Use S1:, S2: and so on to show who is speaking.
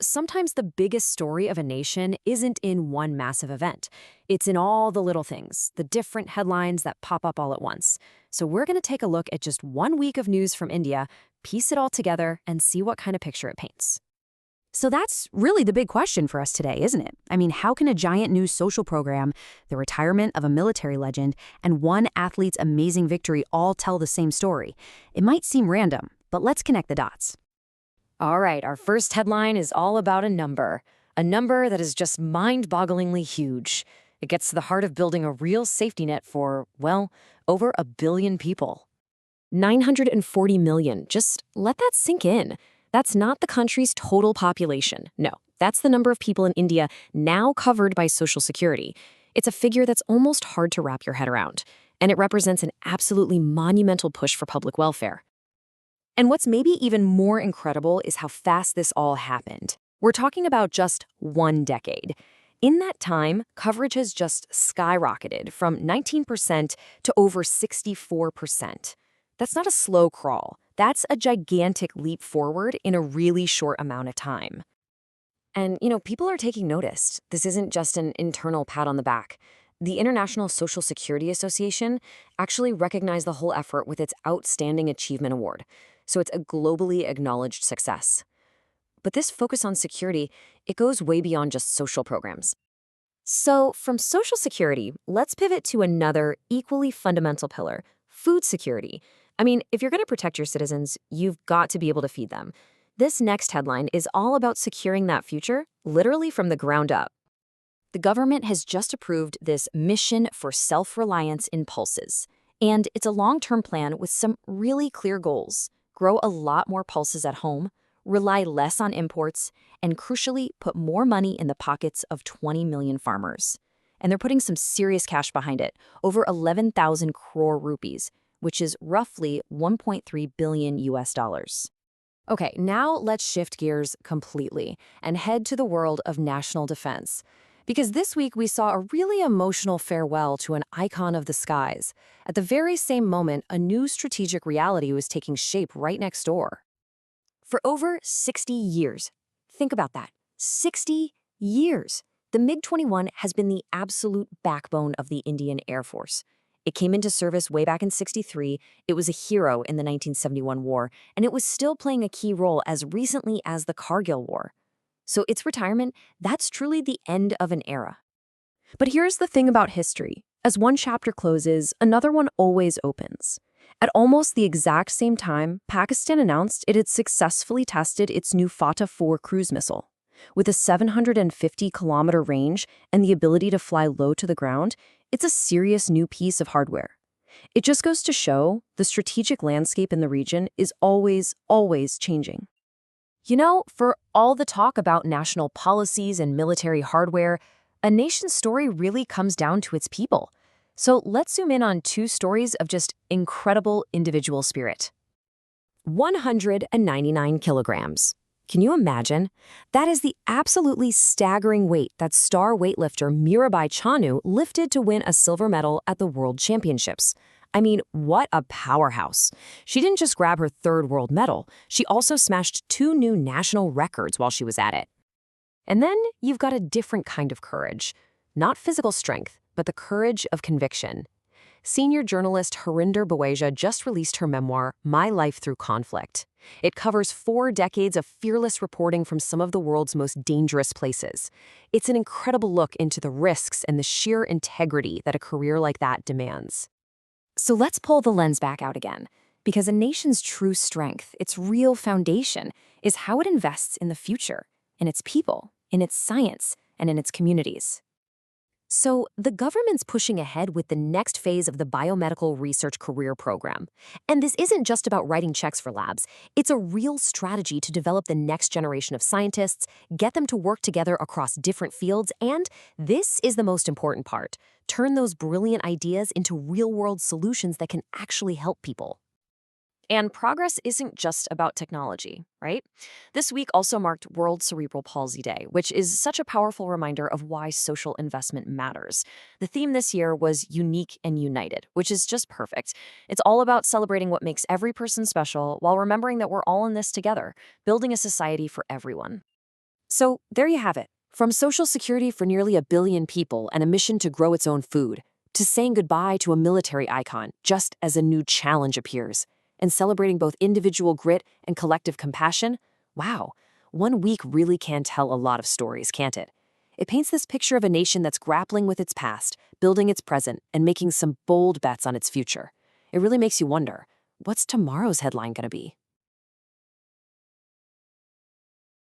S1: Sometimes the biggest story of a nation isn't in one massive event. It's in all the little things, the different headlines that pop up all at once. So we're going to take a look at just 1 week of news from India, piece it all together, and see what kind of picture it paints.
S2: So that's really the big question for us today, isn't it? I mean, how can a giant new social program, the retirement of a military legend, and one athlete's amazing victory all tell the same story? It might seem random, but let's connect the dots.
S1: All right, our first headline is all about a number that is just mind-bogglingly huge. It gets to the heart of building a real safety net for, well, over 1 billion people. 940 million, just let that sink in. That's not the country's total population. No, that's the number of people in India now covered by Social Security. It's a figure that's almost hard to wrap your head around, and it represents an absolutely monumental push for public welfare. And what's maybe even more incredible is how fast this all happened. We're talking about just 1 decade. In that time, coverage has just skyrocketed from 19% to over 64%. That's not a slow crawl. That's a gigantic leap forward in a really short amount of time. And, people are taking notice. This isn't just an internal pat on the back. The International Social Security Association actually recognized the whole effort with its Outstanding Achievement Award. So it's a globally acknowledged success. But this focus on security, it goes way beyond just social programs. So from Social Security, let's pivot to another equally fundamental pillar, food security. I mean, if you're going to protect your citizens, you've got to be able to feed them. This next headline is all about securing that future, literally from the ground up. The government has just approved this Mission for Self-Reliance in Pulses. And it's a long-term plan with some really clear goals. Grow a lot more pulses at home, rely less on imports, and crucially, put more money in the pockets of 20 million farmers. And they're putting some serious cash behind it, over 11,000 crore rupees, which is roughly 1.3 billion US dollars. Okay, now let's shift gears completely and head to the world of national defense. Because this week we saw a really emotional farewell to an icon of the skies. At the very same moment, a new strategic reality was taking shape right next door. For over 60 years, think about that, 60 years, the MiG-21 has been the absolute backbone of the Indian Air Force. It came into service way back in '63, it was a hero in the 1971 war, and it was still playing a key role as recently as the Kargil War. So its retirement, that's truly the end of an era. But here's the thing about history. As one chapter closes, another one always opens. At almost the exact same time, Pakistan announced it had successfully tested its new Fateh-4 cruise missile. With a 750-kilometer range and the ability to fly low to the ground, it's a serious new piece of hardware. It just goes to show the strategic landscape in the region is always changing. For all the talk about national policies and military hardware, a nation's story really comes down to its people. So let's zoom in on 2 stories of just incredible individual spirit. 199 kilograms. Can you imagine? That is the absolutely staggering weight that star weightlifter Mirabai Chanu lifted to win a silver medal at the World Championships. I mean, what a powerhouse. She didn't just grab her 3rd world medal, she also smashed 2 new national records while she was at it. And then you've got a different kind of courage. Not physical strength, but the courage of conviction. Senior journalist Harinder Baweja just released her memoir, My Life Through Conflict. It covers 4 decades of fearless reporting from some of the world's most dangerous places. It's an incredible look into the risks and the sheer integrity that a career like that demands. So let's pull the lens back out again, because a nation's true strength, its real foundation, is how it invests in the future, in its people, in its science, and in its communities. So the government's pushing ahead with the next phase of the Biomedical Research Career Program. And this isn't just about writing checks for labs. It's a real strategy to develop the next generation of scientists, get them to work together across different fields, and this is the most important part, turn those brilliant ideas into real-world solutions that can actually help people. And progress isn't just about technology, right? This week also marked World Cerebral Palsy Day, which is such a powerful reminder of why social investment matters. The theme this year was Unique and United, which is just perfect. It's all about celebrating what makes every person special while remembering that we're all in this together, building a society for everyone. So there you have it. From Social Security for nearly 1 billion people and a mission to grow its own food, to saying goodbye to a military icon just as a new challenge appears, and celebrating both individual grit and collective compassion, wow, 1 week really can tell a lot of stories, can't it? It paints this picture of a nation that's grappling with its past, building its present, and making some bold bets on its future. It really makes you wonder, what's tomorrow's headline going to be?